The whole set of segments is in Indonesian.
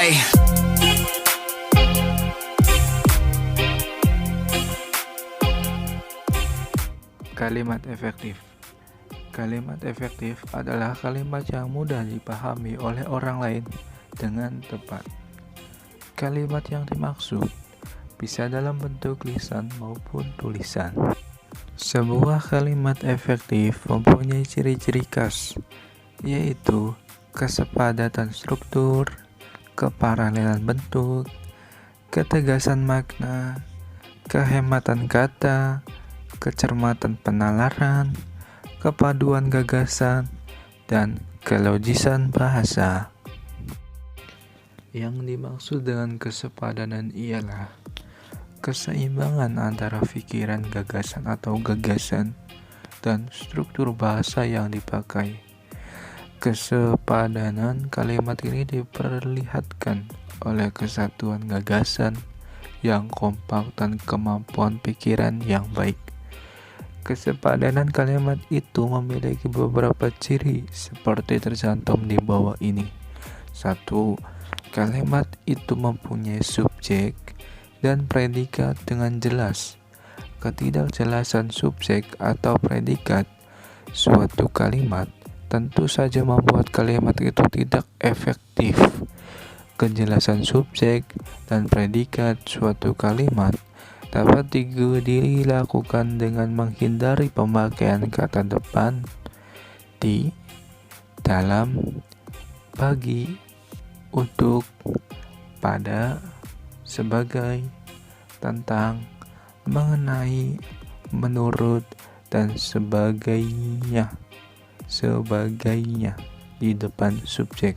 Ay. Kalimat efektif. Kalimat efektif adalah kalimat yang mudah dipahami oleh orang lain dengan tepat. Kalimat yang dimaksud bisa dalam bentuk lisan maupun tulisan. Sebuah kalimat efektif mempunyai ciri-ciri khas, yaitu kesepadatan struktur, keparalelan bentuk, ketegasan makna, kehematan kata, kecermatan penalaran, kepaduan gagasan, dan kelogisan bahasa. Yang dimaksud dengan kesepadanan ialah keseimbangan antara pikiran gagasan atau gagasan dan struktur bahasa yang dipakai. Kesepadanan kalimat ini diperlihatkan oleh kesatuan gagasan yang kompak dan kemampuan pikiran yang baik. Kesepadanan kalimat itu memiliki beberapa ciri seperti tercantum di bawah ini. 1. Kalimat itu mempunyai subjek dan predikat dengan jelas. Ketidakjelasan subjek atau predikat suatu kalimat tentu saja membuat kalimat itu tidak efektif. Kejelasan subjek dan predikat suatu kalimat dapat dilakukan dengan menghindari pemakaian kata depan, di, dalam, bagi, untuk, pada, sebagai, tentang, mengenai, menurut, dan sebagainya di depan subjek.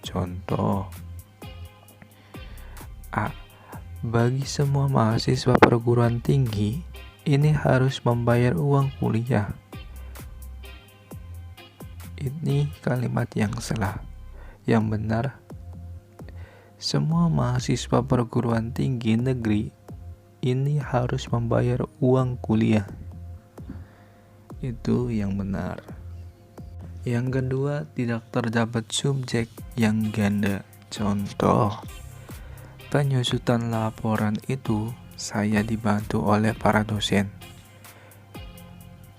Contoh A. Bagi semua mahasiswa perguruan tinggi, ini harus membayar uang kuliah. Ini kalimat yang salah. Yang benar, semua mahasiswa perguruan tinggi negeri ini harus membayar uang kuliah. Itu yang benar. Yang kedua, tidak terdapat subjek yang ganda. Contoh, penyusutan laporan itu saya dibantu oleh para dosen.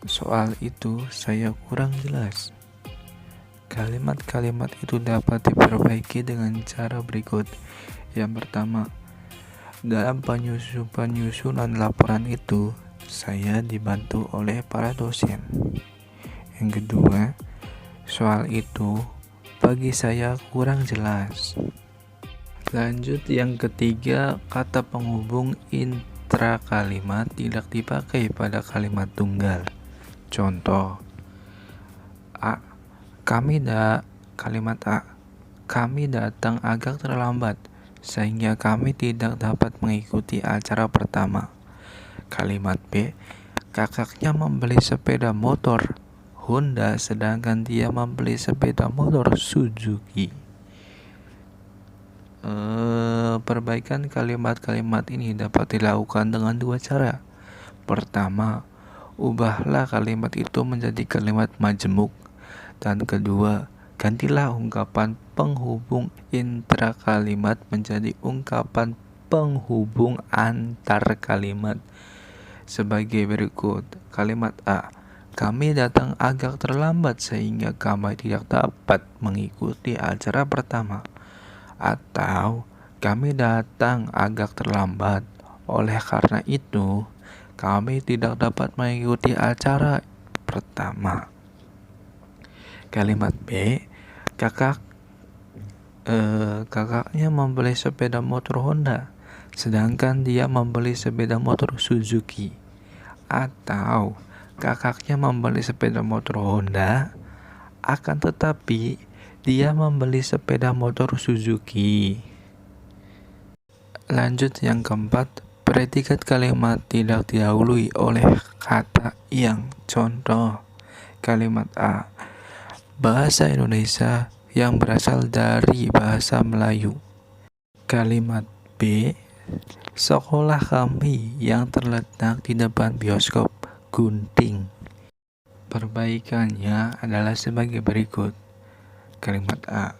Soal itu saya kurang jelas. Kalimat-kalimat itu dapat diperbaiki dengan cara berikut. Yang pertama, dalam penyusunan laporan itu saya dibantu oleh para dosen. Yang kedua, soal itu bagi saya kurang jelas. Lanjut, yang ketiga, kata penghubung intra kalimat tidak dipakai pada kalimat tunggal. Contoh A. Kalimat A. Kami datang agak terlambat sehingga kami tidak dapat mengikuti acara pertama. Kalimat B. Kakaknya membeli sepeda motor Honda sedangkan dia membeli sepeda motor Suzuki. Perbaikan kalimat-kalimat ini dapat dilakukan dengan dua cara. Pertama, ubahlah kalimat itu menjadi kalimat majemuk. Dan kedua, gantilah ungkapan penghubung intra kalimat menjadi ungkapan penghubung antar kalimat sebagai berikut. Kalimat A. Kami datang agak terlambat sehingga kami tidak dapat mengikuti acara pertama. Atau kami datang agak terlambat, oleh karena itu kami tidak dapat mengikuti acara pertama. Kalimat B. Kakaknya membeli sepeda motor Honda sedangkan dia membeli sepeda motor Suzuki. Atau kakaknya membeli sepeda motor Honda akan tetapi dia membeli sepeda motor Suzuki. Lanjut, yang keempat, predikat kalimat tidak didahului oleh kata yang. Contoh, kalimat A. Bahasa Indonesia yang berasal dari bahasa Melayu. Kalimat B. Sekolah kami yang terletak di depan bioskop Gunting. Perbaikannya adalah sebagai berikut. Kalimat A.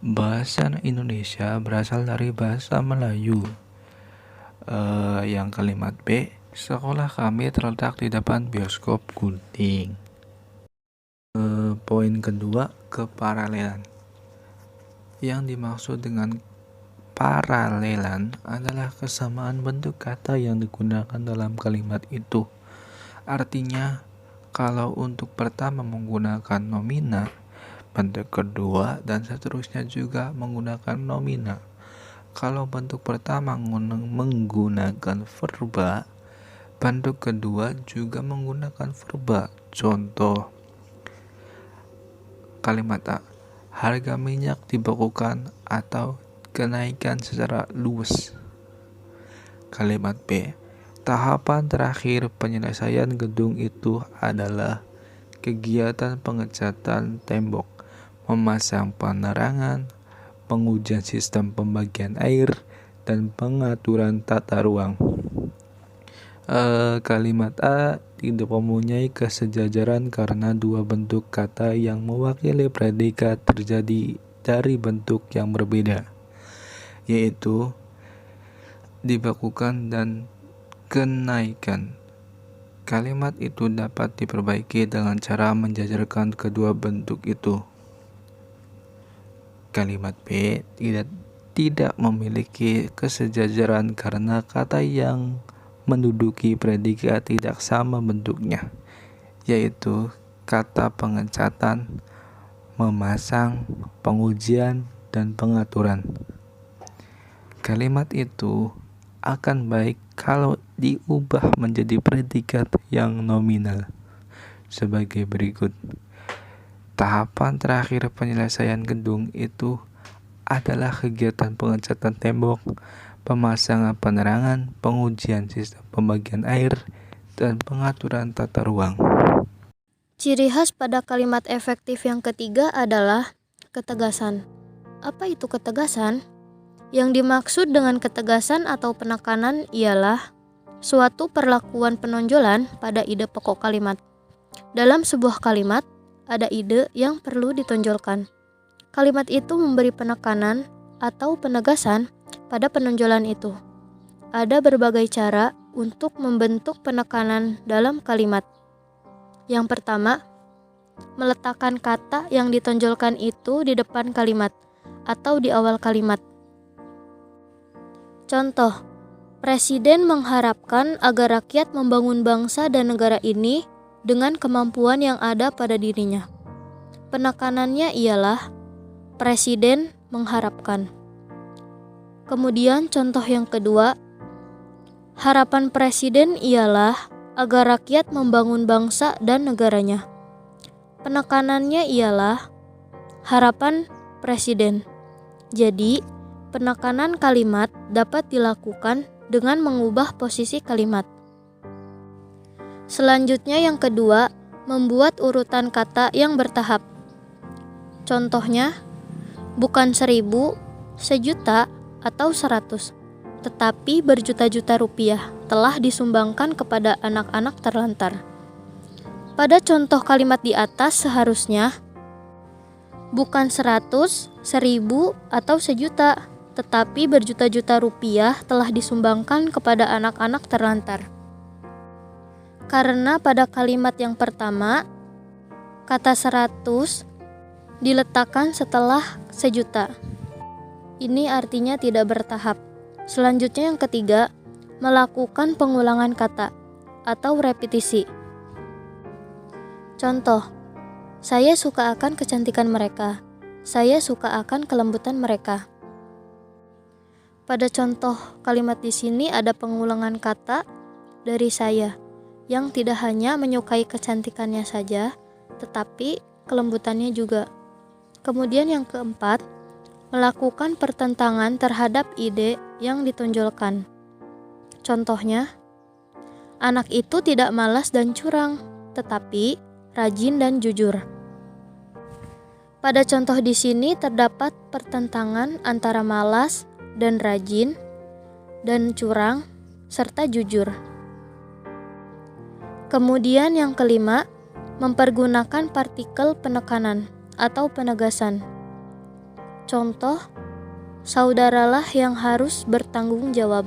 Bahasa Indonesia berasal dari bahasa Melayu. Yang kalimat B, sekolah kami terletak di depan bioskop Gunting. Poin kedua, keparalelan. Yang dimaksud dengan paralelan adalah kesamaan bentuk kata yang digunakan dalam kalimat itu. Artinya, kalau untuk pertama menggunakan nomina, bentuk kedua dan seterusnya juga menggunakan nomina. Kalau bentuk pertama menggunakan verba, bentuk kedua juga menggunakan verba. Contoh, kalimat A, harga minyak dibekukan atau kenaikan secara luas. Kalimat B, tahapan terakhir penyelesaian gedung itu adalah kegiatan pengecatan tembok, memasang penerangan, pengujian sistem pembagian air, dan pengaturan tata ruang. Kalimat A tidak mempunyai kesejajaran karena dua bentuk kata yang mewakili predikat terjadi dari bentuk yang berbeda, yaitu dibekukan dan kenaikan. Kalimat itu dapat diperbaiki dengan cara menjajarkan kedua bentuk itu. Kalimat B tidak memiliki kesejajaran karena kata yang menduduki predikat tidak sama bentuknya, yaitu kata pengecatan, memasang, pengujian, dan pengaturan. Kalimat itu akan baik kalau diubah menjadi predikat yang nominal sebagai berikut. Tahapan terakhir penyelesaian gedung itu adalah kegiatan pengecatan tembok, pemasangan penerangan, pengujian sistem pembagian air, dan pengaturan tata ruang. Ciri khas pada kalimat efektif yang ketiga adalah ketegasan. Apa itu ketegasan? Yang dimaksud dengan ketegasan atau penekanan ialah suatu perlakuan penonjolan pada ide pokok kalimat. Dalam sebuah kalimat, ada ide yang perlu ditonjolkan. Kalimat itu memberi penekanan atau penegasan pada penonjolan itu. Ada berbagai cara untuk membentuk penekanan dalam kalimat. Yang pertama, meletakkan kata yang ditonjolkan itu di depan kalimat atau di awal kalimat. Contoh, Presiden mengharapkan agar rakyat membangun bangsa dan negara ini dengan kemampuan yang ada pada dirinya. Penekanannya ialah Presiden mengharapkan. Kemudian contoh yang kedua, harapan Presiden ialah agar rakyat membangun bangsa dan negaranya. Penekanannya ialah harapan Presiden. Jadi, penekanan kalimat dapat dilakukan dengan mengubah posisi kalimat. Selanjutnya yang kedua, membuat urutan kata yang bertahap. Contohnya, bukan 1.000, 1.000.000, atau 100, tetapi berjuta-juta rupiah telah disumbangkan kepada anak-anak terlantar. Pada contoh kalimat di atas seharusnya, bukan 100, 1.000, atau 1.000.000, tetapi berjuta-juta rupiah telah disumbangkan kepada anak-anak terlantar. Karena pada kalimat yang pertama, kata 100 diletakkan setelah 1.000.000. Ini artinya tidak bertahap. Selanjutnya yang ketiga, melakukan pengulangan kata atau repetisi. Contoh, saya suka akan kecantikan mereka. Saya suka akan kelembutan mereka. Pada contoh kalimat di sini ada pengulangan kata dari saya yang tidak hanya menyukai kecantikannya saja, tetapi kelembutannya juga. Kemudian yang keempat, melakukan pertentangan terhadap ide yang ditonjolkan. Contohnya, anak itu tidak malas dan curang, tetapi rajin dan jujur. Pada contoh di sini terdapat pertentangan antara malas dan rajin, dan curang, serta jujur. Kemudian yang kelima, mempergunakan partikel penekanan atau penegasan. Contoh, saudaralah yang harus bertanggung jawab.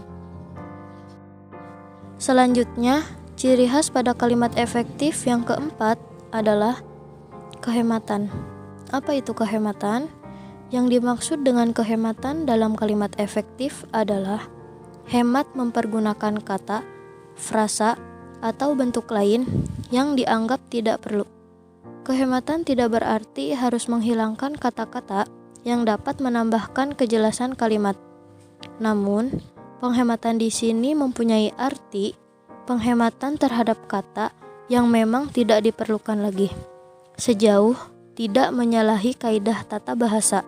Selanjutnya, ciri khas pada kalimat efektif yang keempat adalah kehematan. Apa itu kehematan? Yang dimaksud dengan kehematan dalam kalimat efektif adalah hemat mempergunakan kata, frasa, atau bentuk lain yang dianggap tidak perlu. Kehematan tidak berarti harus menghilangkan kata-kata yang dapat menambahkan kejelasan kalimat. Namun, penghematan di sini mempunyai arti penghematan terhadap kata yang memang tidak diperlukan lagi, sejauh tidak menyalahi kaidah tata bahasa.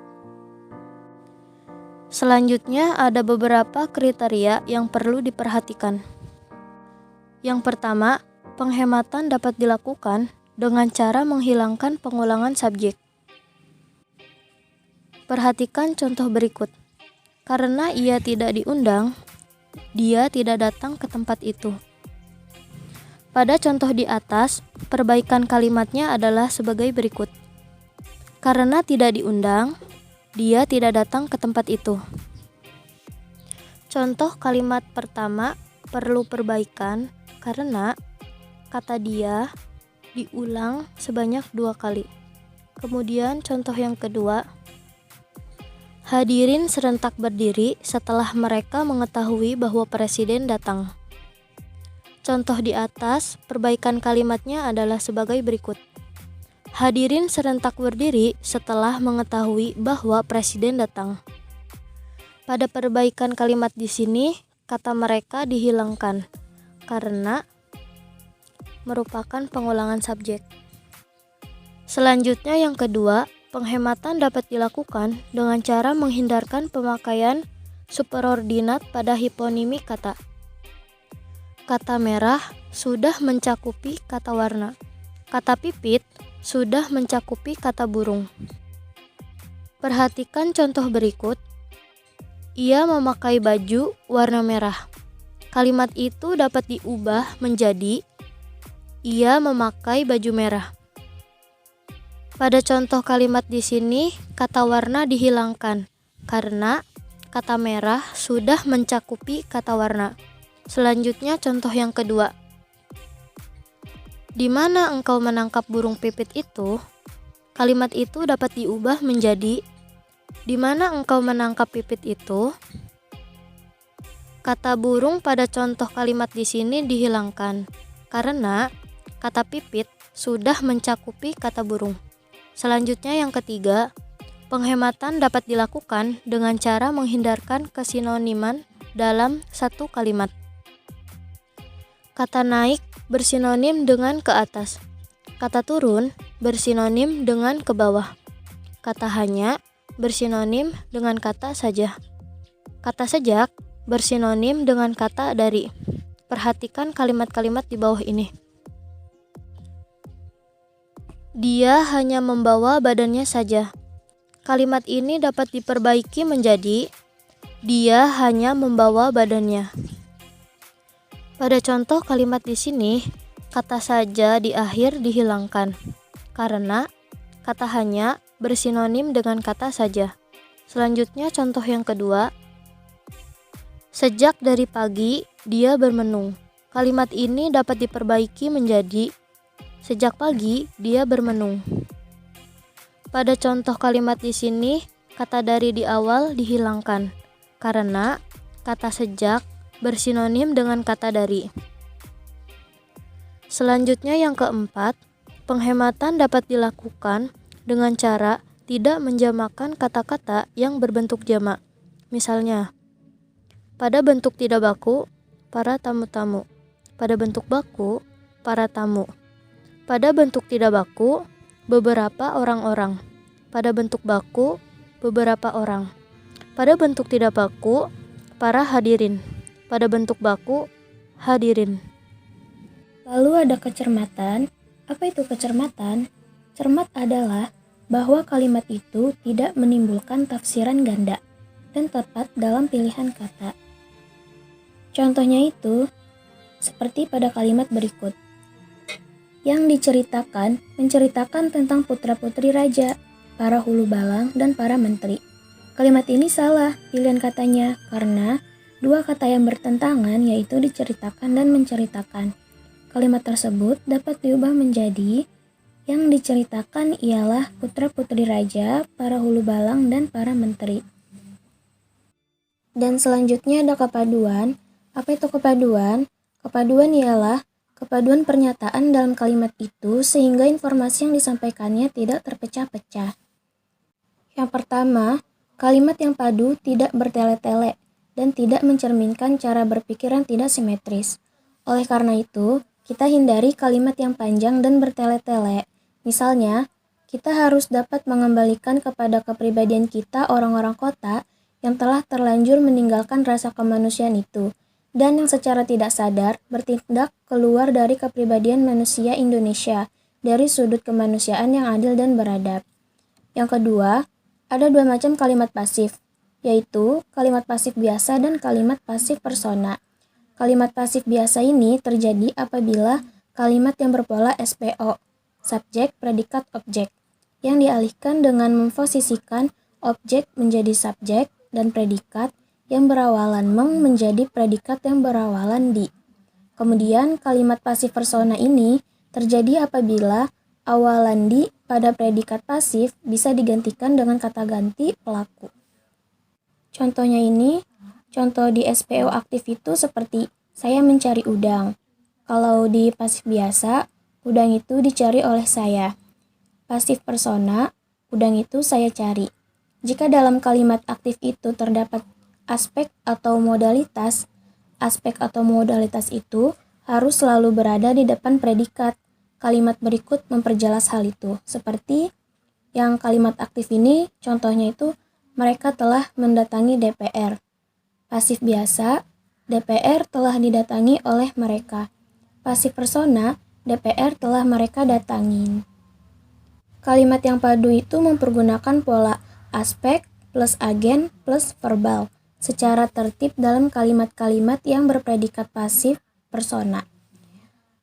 Selanjutnya ada beberapa kriteria yang perlu diperhatikan. Yang pertama, penghematan dapat dilakukan dengan cara menghilangkan pengulangan subjek. Perhatikan contoh berikut. Karena ia tidak diundang, dia tidak datang ke tempat itu. Pada contoh di atas, perbaikan kalimatnya adalah sebagai berikut. Karena tidak diundang, dia tidak datang ke tempat itu. Contoh kalimat pertama perlu perbaikan karena kata dia diulang sebanyak 2 kali. Kemudian contoh yang kedua, hadirin serentak berdiri setelah mereka mengetahui bahwa presiden datang. Contoh di atas, perbaikan kalimatnya adalah sebagai berikut. Hadirin serentak berdiri setelah mengetahui bahwa presiden datang. Pada perbaikan kalimat di sini, kata mereka dihilangkan karena merupakan pengulangan subjek. Selanjutnya yang kedua, penghematan dapat dilakukan dengan cara menghindarkan pemakaian superordinat pada hiponimi kata. Kata merah sudah mencakupi kata warna. Kata pipit sudah mencakupi kata burung. Perhatikan contoh berikut. Ia memakai baju warna merah. Kalimat itu dapat diubah menjadi ia memakai baju merah. Pada contoh kalimat di sini, kata warna dihilangkan karena kata merah sudah mencakupi kata warna. Selanjutnya contoh yang kedua. Di mana engkau menangkap burung pipit itu? Kalimat itu dapat diubah menjadi di mana engkau menangkap pipit itu? Kata burung pada contoh kalimat di sini dihilangkan karena kata pipit sudah mencakupi kata burung. Selanjutnya yang ketiga, penghematan dapat dilakukan dengan cara menghindarkan kesinoniman dalam satu kalimat. Kata naik bersinonim dengan ke atas. Kata turun bersinonim dengan ke bawah. Kata hanya bersinonim dengan kata saja. Kata sejak bersinonim dengan kata dari. Perhatikan kalimat-kalimat di bawah ini. Dia hanya membawa badannya saja. Kalimat ini dapat diperbaiki menjadi dia hanya membawa badannya. Pada contoh kalimat di sini, kata saja di akhir dihilangkan karena kata hanya bersinonim dengan kata saja. Selanjutnya contoh yang kedua. Sejak dari pagi dia bermenung. Kalimat ini dapat diperbaiki menjadi sejak pagi dia bermenung. Pada contoh kalimat di sini, kata dari di awal dihilangkan karena kata sejak bersinonim dengan kata dari. Selanjutnya yang keempat, penghematan dapat dilakukan dengan cara tidak menjamakan kata-kata yang berbentuk jamak. Misalnya, pada bentuk tidak baku, para tamu-tamu. Pada bentuk baku, para tamu. Pada bentuk tidak baku, beberapa orang-orang. Pada bentuk baku, beberapa orang. Pada bentuk tidak baku, para hadirin. Pada bentuk baku, hadirin. Lalu ada kecermatan. Apa itu kecermatan? Cermat adalah bahwa kalimat itu tidak menimbulkan tafsiran ganda dan tepat dalam pilihan kata. Contohnya itu seperti pada kalimat berikut. Yang diceritakan menceritakan tentang putra-putri raja, para hulu balang, dan para menteri. Kalimat ini salah pilihan katanya karena dua kata yang bertentangan yaitu diceritakan dan menceritakan. Kalimat tersebut dapat diubah menjadi yang diceritakan ialah putra-putri raja, para hulu balang, dan para menteri. Dan selanjutnya ada kepaduan. Apa itu kepaduan? Kepaduan ialah kepaduan pernyataan dalam kalimat itu sehingga informasi yang disampaikannya tidak terpecah-pecah. Yang pertama, kalimat yang padu tidak bertele-tele dan tidak mencerminkan cara berpikir yang tidak simetris. Oleh karena itu, kita hindari kalimat yang panjang dan bertele-tele. Misalnya, kita harus dapat mengembalikan kepada kepribadian kita orang-orang kota yang telah terlanjur meninggalkan rasa kemanusiaan itu, dan yang secara tidak sadar bertindak keluar dari kepribadian manusia Indonesia dari sudut kemanusiaan yang adil dan beradab. Yang kedua, ada dua macam kalimat pasif, yaitu kalimat pasif biasa dan kalimat pasif persona. Kalimat pasif biasa ini terjadi apabila kalimat yang berpola SPO, subjek, predikat, objek, yang dialihkan dengan memposisikan objek menjadi subjek dan predikat yang berawalan meng menjadi predikat yang berawalan di. Kemudian kalimat pasif persona ini terjadi apabila awalan di pada predikat pasif bisa digantikan dengan kata ganti pelaku. Contohnya ini, contoh di SPO aktif itu seperti saya mencari udang. Kalau di pasif biasa, udang itu dicari oleh saya. Pasif persona, udang itu saya cari. Jika dalam kalimat aktif itu terdapat aspek atau modalitas itu harus selalu berada di depan predikat. Kalimat berikut memperjelas hal itu. Seperti yang kalimat aktif ini, contohnya itu mereka telah mendatangi DPR. Pasif biasa, DPR telah didatangi oleh mereka. Pasif persona, DPR telah mereka datangin. Kalimat yang padu itu mempergunakan pola aspek plus agen plus verbal secara tertib dalam kalimat-kalimat yang berpredikat pasif persona.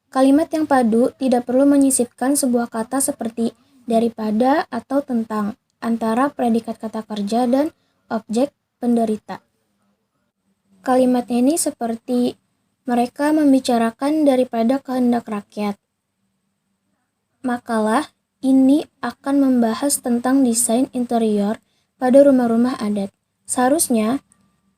Kalimat yang padu tidak perlu menyisipkan sebuah kata seperti daripada atau tentang antara predikat kata kerja dan objek penderita. Kalimatnya ini seperti mereka membicarakan daripada kehendak rakyat. Makalah ini akan membahas tentang desain interior pada rumah-rumah adat. Seharusnya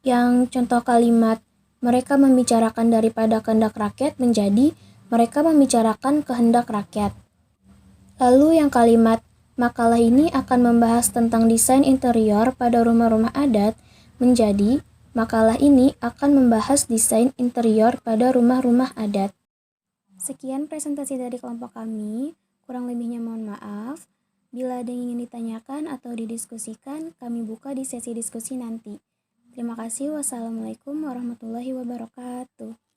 yang contoh kalimat mereka membicarakan daripada kehendak rakyat menjadi mereka membicarakan kehendak rakyat. Lalu yang kalimat makalah ini akan membahas tentang desain interior pada rumah-rumah adat menjadi makalah ini akan membahas desain interior pada rumah-rumah adat. Sekian presentasi dari kelompok kami. Kurang lebihnya mohon maaf. Bila ada yang ingin ditanyakan atau didiskusikan, kami buka di sesi diskusi nanti. Terima kasih. Wassalamualaikum warahmatullahi wabarakatuh.